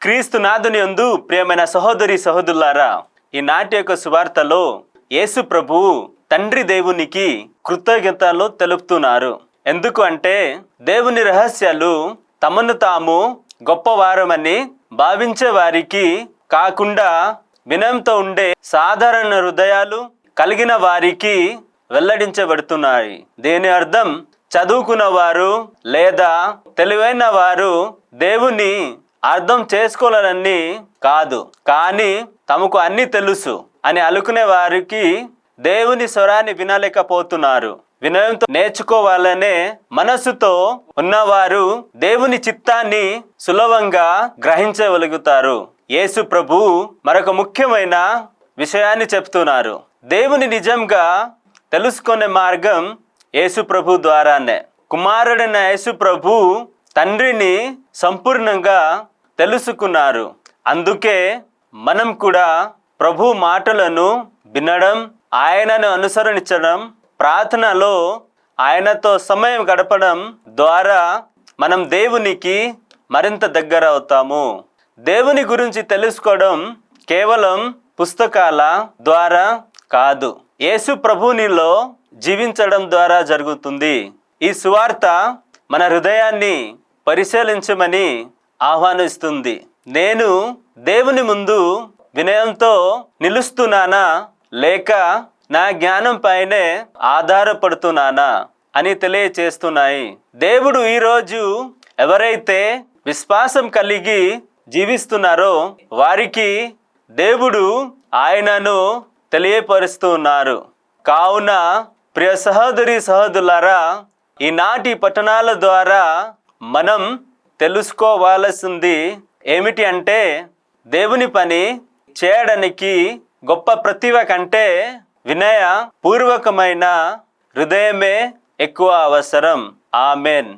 క్రీస్తు నాథుని యందు ప్రియమైన సహోదరి సహోదరులారా, ఈనాటి యొక్క సువార్తలో యేసు ప్రభువు తండ్రి దేవునికి కృతజ్ఞతలు తెలుపుతున్నారు. ఎందుకు అంటే దేవుని రహస్యాలు తమను తాము గొప్పవారమని భావించే వారికి కాకుండా వినయంతో ఉండే సాధారణ హృదయాలు కలిగిన వారికి వెల్లడించబడుతున్నాయి. దీని అర్థం చదువుకున్న వారు లేదా తెలివైన వారు దేవుని అర్థం చేసుకోవాలని కాదు, కానీ తమకు అన్ని తెలుసు అని అనుకునే వారికి దేవుని స్వరాన్ని వినలేకపోతున్నారు. వినయంతో నేర్చుకోవాలనే మనస్సుతో ఉన్నవారు దేవుని చిత్తాన్ని సులభంగా గ్రహించగలుగుతారు. యేసు ప్రభు మరొక ముఖ్యమైన విషయాన్ని చెప్తున్నారు. దేవుని నిజంగా తెలుసుకునే మార్గం యేసు ప్రభు ద్వారానే. కుమారుడైన యేసు ప్రభు తండ్రిని సంపూర్ణంగా తెలుసుకున్నారు. అందుకే మనం కూడా ప్రభు మాటలను వినడం, ఆయనను అనుసరించడం, ప్రార్థనలో ఆయనతో సమయం గడపడం ద్వారా మనం దేవునికి మరింత దగ్గర అవుతాము. దేవుని గురించి తెలుసుకోవడం కేవలం పుస్తకాల ద్వారా కాదు, యేసు ప్రభునిలో జీవించడం ద్వారా జరుగుతుంది. ఈ సువార్త మన హృదయాన్ని పరిశీలించమని ఆహ్వానిస్తుంది. నేను దేవుని ముందు వినయంతో నిలుస్తున్నానా లేక నా జ్ఞానం పైనే ఆధారపడుతున్నానా అని తెలియచేస్తున్నాయి. దేవుడు ఈరోజు ఎవరైతే విశ్వాసం కలిగి జీవిస్తున్నారో వారికి దేవుడు ఆయనను తెలియపరుస్తున్నారు. కావున ప్రియ సహోదరి సహోదరులారా, ఈనాటి పట్టణాల ద్వారా మనం తెలుసుకోవాల్సింది ఏమిటి అంటే దేవుని పని చేయడానికి గొప్ప ప్రతిభ కంటే వినయ పూర్వకమైన హృదయమే ఎక్కువ అవసరం. ఆమెన్.